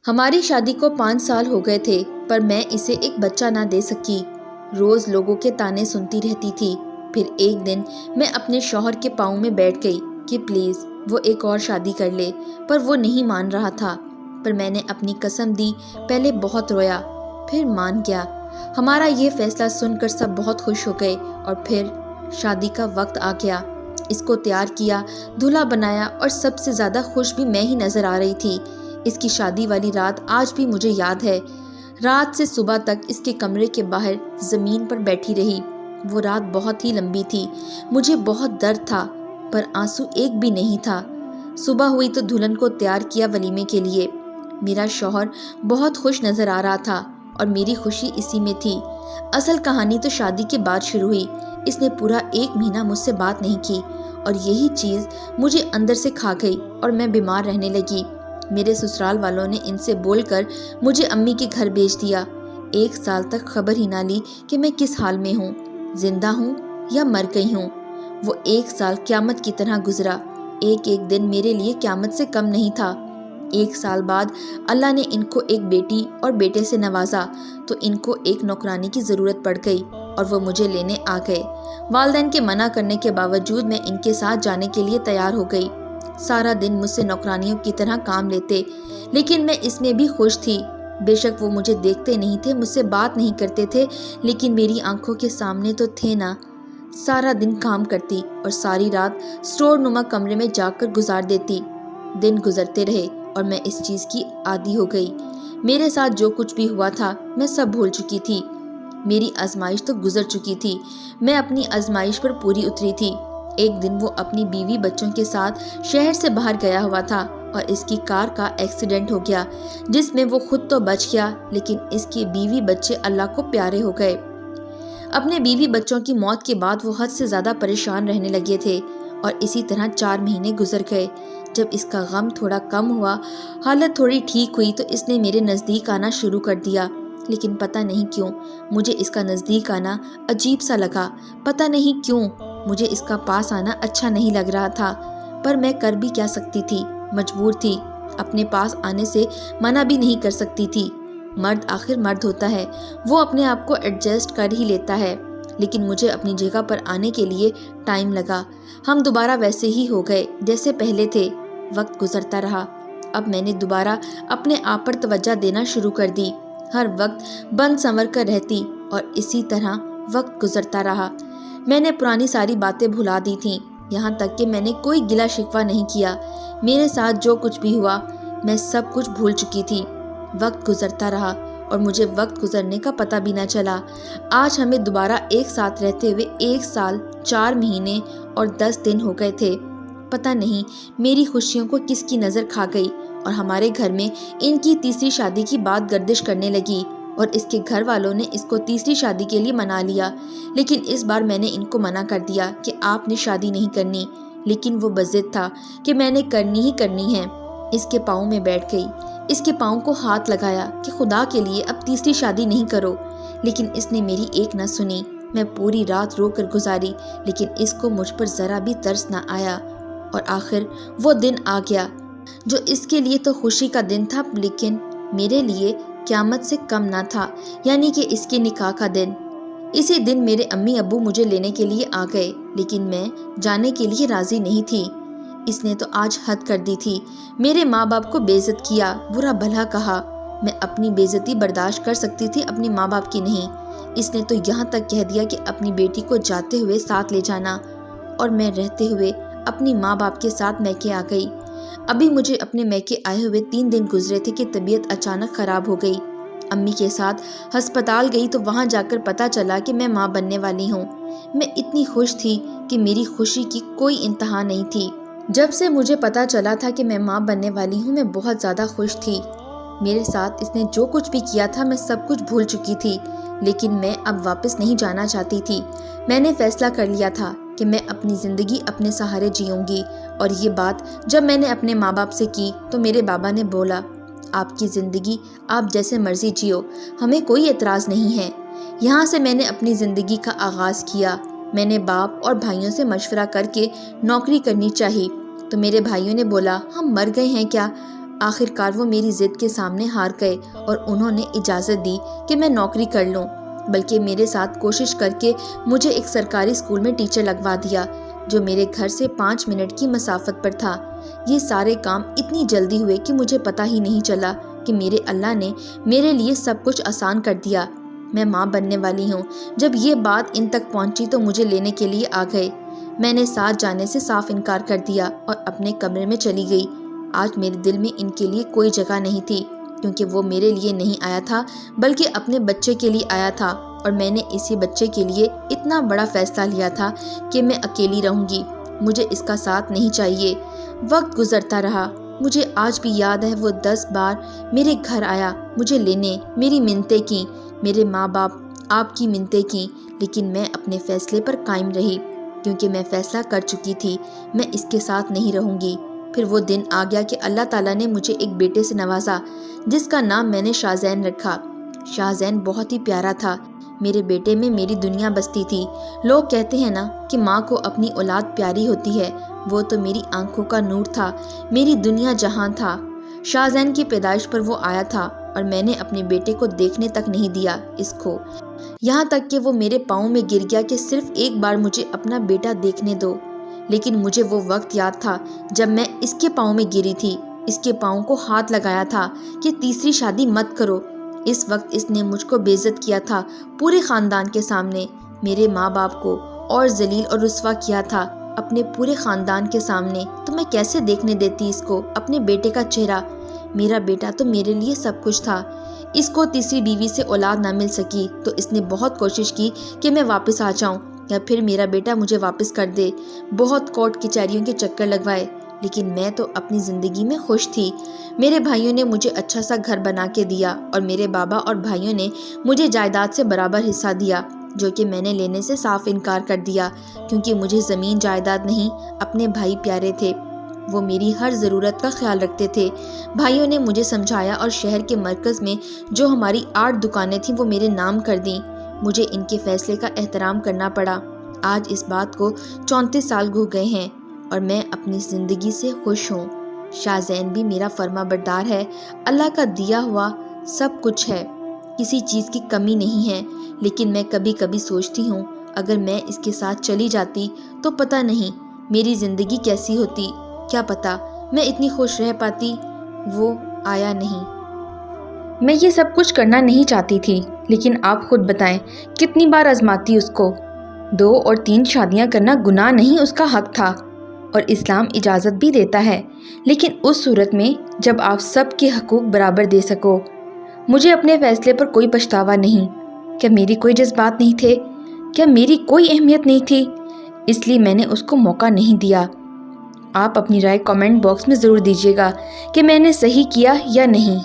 ہماری شادی کو 5 سال ہو گئے تھے، پر میں اسے ایک بچہ نہ دے سکی۔ روز لوگوں کے تانے سنتی رہتی تھی۔ پھر ایک دن میں اپنے شوہر کے پاؤں میں بیٹھ گئی کہ پلیز وہ ایک اور شادی کر لے، پر وہ نہیں مان رہا تھا۔ پر میں نے اپنی قسم دی، پہلے بہت رویا، پھر مان گیا۔ ہمارا یہ فیصلہ سن کر سب بہت خوش ہو گئے، اور پھر شادی کا وقت آ گیا۔ اس کو تیار کیا، دولہا بنایا، اور سب سے زیادہ خوش بھی میں ہی نظر آ رہی تھی۔ اس کی شادی والی رات آج بھی مجھے یاد ہے۔ رات سے صبح تک اس کے کمرے کے باہر زمین پر بیٹھی رہی۔ وہ رات بہت ہی لمبی تھی۔ مجھے بہت درد تھا، پر آنسو ایک بھی نہیں تھا۔ صبح ہوئی تو دلہن کو تیار کیا ولیمے کے لیے۔ میرا شوہر بہت خوش نظر آ رہا تھا، اور میری خوشی اسی میں تھی۔ اصل کہانی تو شادی کے بعد شروع ہوئی۔ اس نے پورا 1 مہینہ مجھ سے بات نہیں کی، اور یہی چیز مجھے اندر سے کھا گئی، اور میں بیمار رہنے لگی۔ میرے سسرال والوں نے ان سے بول کر مجھے امی کے گھر بھیج دیا۔ 1 سال تک خبر ہی نہ لی کہ میں کس حال میں ہوں، زندہ ہوں یا مر گئی ہوں۔ وہ 1 سال قیامت کی طرح گزرا۔ ایک ایک دن میرے لیے قیامت سے کم نہیں تھا۔ 1 سال بعد اللہ نے ان کو ایک بیٹی اور بیٹے سے نوازا، تو ان کو ایک نوکرانی کی ضرورت پڑ گئی، اور وہ مجھے لینے آ گئے۔ والدین کے منع کرنے کے باوجود میں ان کے ساتھ جانے کے لیے تیار ہو گئی۔ سارا دن مجھ سے نوکرانیوں کی طرح کام لیتے، لیکن میں اس میں بھی خوش تھی۔ بے شک وہ مجھے دیکھتے نہیں تھے، مجھ سے بات نہیں کرتے تھے، لیکن میری آنکھوں کے سامنے تو تھے نا۔ سارا دن کام کرتی اور ساری رات سٹور نما کمرے میں جا کر گزار دیتی۔ دن گزرتے رہے اور میں اس چیز کی عادی ہو گئی۔ میرے ساتھ جو کچھ بھی ہوا تھا میں سب بھول چکی تھی۔ میری آزمائش تو گزر چکی تھی، میں اپنی آزمائش پر پوری اتری تھی۔ ایک دن وہ اپنی بیوی بچوں کے ساتھ شہر سے باہر گیا ہوا تھا، اور اس کی کار کا ایکسیڈنٹ ہو گیا، جس میں وہ خود تو بچ گیا، لیکن اس کے بیوی بچے اللہ کو پیارے ہو گئے۔ اپنے بیوی بچوں کی موت کے بعد وہ حد سے زیادہ پریشان رہنے لگے تھے، اور اسی طرح 4 مہینے گزر گئے۔ جب اس کا غم تھوڑا کم ہوا، حالت تھوڑی ٹھیک ہوئی، تو اس نے میرے نزدیک آنا شروع کر دیا۔ لیکن پتہ نہیں کیوں مجھے اس کا نزدیک آنا عجیب سا لگا۔ پتہ نہیں کیوں مجھے اس کا پاس آنا اچھا نہیں لگ رہا تھا، پر میں کر بھی کیا سکتی تھی، مجبور تھی۔ اپنے پاس آنے سے منع بھی نہیں کر سکتی تھی۔ مرد آخر مرد ہوتا ہے، وہ اپنے آپ کو ایڈجسٹ کر ہی لیتا ہے۔ لیکن مجھے اپنی جگہ پر آنے کے لیے ٹائم لگا۔ ہم دوبارہ ویسے ہی ہو گئے جیسے پہلے تھے۔ وقت گزرتا رہا۔ اب میں نے دوبارہ اپنے آپ پر توجہ دینا شروع کر دی۔ ہر وقت بند سنور کر رہتی، اور اسی طرح وقت گزرتا رہا۔ میں نے پرانی ساری باتیں بھلا دی تھیں، یہاں تک کہ میں نے کوئی گلہ شکوہ نہیں کیا۔ میرے ساتھ جو کچھ بھی ہوا میں سب کچھ بھول چکی تھی۔ وقت گزرتا رہا، اور مجھے وقت گزرنے کا پتہ بھی نہ چلا۔ آج ہمیں دوبارہ ایک ساتھ رہتے ہوئے 1 سال 4 مہینے اور 10 دن ہو گئے تھے۔ پتہ نہیں میری خوشیوں کو کس کی نظر کھا گئی، اور ہمارے گھر میں ان کی تیسری شادی کی بات گردش کرنے لگی، اور اس کے گھر والوں نے اس کو تیسری شادی کے لیے منا لیا۔ لیکن اس بار میں نے ان کو منع کر دیا کہ آپ نے شادی نہیں کرنی، لیکن وہ بضد تھا کہ میں نے کرنی ہی کرنی ہے۔ اس کے پاؤں میں بیٹھ گئی، اس کے پاؤں کو ہاتھ لگایا کہ خدا کے لیے اب تیسری شادی نہیں کرو، لیکن اس نے میری ایک نہ سنی۔ میں پوری رات رو کر گزاری، لیکن اس کو مجھ پر ذرا بھی ترس نہ آیا۔ اور آخر وہ دن آ گیا جو اس کے لیے تو خوشی کا دن تھا، لیکن میرے لیے قیامت سے کم نہ تھا، یعنی کہ اس کے نکاح کا دن۔ اسی دن میرے امی ابو مجھے لینے کے لیے آ گئے، لیکن میں جانے کے لیے راضی نہیں تھی۔ اس نے تو آج حد کر دی تھی، میرے ماں باپ کو بے عزت کیا، برا بھلا کہا۔ میں اپنی بے عزتی برداشت کر سکتی تھی، اپنی ماں باپ کی نہیں۔ اس نے تو یہاں تک کہہ دیا کہ اپنی بیٹی کو جاتے ہوئے ساتھ لے جانا، اور میں رہتے ہوئے اپنی ماں باپ کے ساتھ میکے آ گئی۔ ابھی مجھے اپنے میکے آئے ہوئے 3 دن گزرے تھے کہ طبیعت اچانک خراب ہو گئی۔ امی کے ساتھ ہسپتال گئی تو وہاں جا کر پتہ چلا کہ میں ماں بننے والی ہوں۔ میں اتنی خوش تھی کہ میری خوشی کی کوئی انتہا نہیں تھی۔ جب سے مجھے پتہ چلا تھا کہ میں ماں بننے والی ہوں، میں بہت زیادہ خوش تھی۔ میرے ساتھ اس نے جو کچھ بھی کیا تھا میں سب کچھ بھول چکی تھی، لیکن میں اب واپس نہیں جانا چاہتی تھی۔ میں نے فیصلہ کر لیا تھا کہ میں اپنی زندگی اپنے سہارے جیوں گی، اور یہ بات جب میں نے اپنے ماں باپ سے کی تو میرے بابا نے بولا، آپ کی زندگی آپ جیسے مرضی جیو، ہمیں کوئی اعتراض نہیں ہے۔ یہاں سے میں نے اپنی زندگی کا آغاز کیا۔ میں نے باپ اور بھائیوں سے مشورہ کر کے نوکری کرنی چاہی، تو میرے بھائیوں نے بولا، ہم مر گئے ہیں کیا، آخر کار وہ میری ضد کے سامنے ہار گئے اور انہوں نے اجازت دی کہ میں نوکری کر لوں، بلکہ میرے ساتھ کوشش کر کے مجھے ایک سرکاری اسکول میں ٹیچر لگوا دیا جو میرے گھر سے 5 منٹ کی مسافت پر تھا۔ یہ سارے کام اتنی جلدی ہوئے کہ مجھے پتہ ہی نہیں چلا کہ میرے اللہ نے میرے لیے سب کچھ آسان کر دیا۔ میں ماں بننے والی ہوں۔ جب یہ بات ان تک پہنچی تو مجھے لینے کے لیے آ گئے۔ میں نے ساتھ جانے سے صاف انکار کر دیا اور اپنے کمرے میں چلی گئی۔ آج میرے دل میں ان کے لیے کوئی جگہ نہیں تھی، کیونکہ وہ میرے لیے نہیں آیا تھا بلکہ اپنے بچے کے لیے آیا تھا، اور میں نے اسی بچے کے لیے اتنا بڑا فیصلہ لیا تھا کہ میں اکیلی رہوں گی، مجھے اس کا ساتھ نہیں چاہیے۔ وقت گزرتا رہا، مجھے آج بھی یاد ہے وہ 10 بار میرے گھر آیا، مجھے لینے، میری منتیں کی، میرے ماں باپ آپ کی منتیں کی، لیکن میں اپنے فیصلے پر قائم رہی، کیونکہ میں فیصلہ کر چکی تھی میں اس کے ساتھ نہیں رہوں گی۔ پھر وہ دن آ گیا کہ اللہ تعالیٰ نے مجھے ایک بیٹے سے نوازا جس کا نام میں نے شاہزین رکھا۔ شاہزین بہت ہی پیارا تھا۔ میرے بیٹے میں میری دنیا بستی تھی۔ لوگ کہتے ہیں نا کہ ماں کو اپنی اولاد پیاری ہوتی ہے، وہ تو میری آنکھوں کا نور تھا، میری دنیا جہاں تھا۔ شاہزین کی پیدائش پر وہ آیا تھا اور میں نے اپنے بیٹے کو دیکھنے تک نہیں دیا اس کو، یہاں تک کہ وہ میرے پاؤں میں گر گیا کہ صرف ایک بار مجھے اپنا بیٹا دیکھنے دو۔ لیکن مجھے وہ وقت یاد تھا جب میں اس کے پاؤں میں گری تھی، اس کے پاؤں کو ہاتھ لگایا تھا کہ تیسری شادی مت کرو۔ اس وقت اس نے مجھ کو بے عزت کیا تھا پورے خاندان کے سامنے، میرے ماں باپ کو اور ذلیل اور رسوا کیا تھا اپنے پورے خاندان کے سامنے۔ تو میں کیسے دیکھنے دیتی اس کو اپنے بیٹے کا چہرہ؟ میرا بیٹا تو میرے لیے سب کچھ تھا۔ اس کو تیسری بیوی سے اولاد نہ مل سکی تو اس نے بہت کوشش کی کہ میں واپس آ جاؤں یا پھر میرا بیٹا مجھے واپس کر دے، بہت کورٹ کچہریوں کے چکر لگوائے، لیکن میں تو اپنی زندگی میں خوش تھی۔ میرے بھائیوں نے مجھے اچھا سا گھر بنا کے دیا اور میرے بابا اور بھائیوں نے مجھے جائیداد سے برابر حصہ دیا، جو کہ میں نے لینے سے صاف انکار کر دیا، کیونکہ مجھے زمین جائیداد نہیں، اپنے بھائی پیارے تھے، وہ میری ہر ضرورت کا خیال رکھتے تھے۔ بھائیوں نے مجھے سمجھایا اور شہر کے مرکز میں جو ہماری 8 دکانیں تھیں وہ میرے نام کر دیں۔ مجھے ان کے فیصلے کا احترام کرنا پڑا۔ آج اس بات کو 34 سال ہو گئے ہیں اور میں اپنی زندگی سے خوش ہوں۔ شاہزین بھی میرا فرما بردار ہے، اللہ کا دیا ہوا سب کچھ ہے، کسی چیز کی کمی نہیں ہے، لیکن میں کبھی کبھی سوچتی ہوں اگر میں اس کے ساتھ چلی جاتی تو پتہ نہیں میری زندگی کیسی ہوتی، کیا پتہ میں اتنی خوش رہ پاتی۔ وہ آیا نہیں۔ میں یہ سب کچھ کرنا نہیں چاہتی تھی، لیکن آپ خود بتائیں کتنی بار آزماتی اس کو۔ 2 اور 3 شادیاں کرنا گناہ نہیں، اس کا حق تھا اور اسلام اجازت بھی دیتا ہے، لیکن اس صورت میں جب آپ سب کے حقوق برابر دے سکو۔ مجھے اپنے فیصلے پر کوئی پچھتاوا نہیں۔ کیا میری کوئی جذبات نہیں تھے؟ کیا میری کوئی اہمیت نہیں تھی؟ اس لیے میں نے اس کو موقع نہیں دیا۔ آپ اپنی رائے کامنٹ باکس میں ضرور دیجیے گا کہ میں نے صحیح کیا یا نہیں۔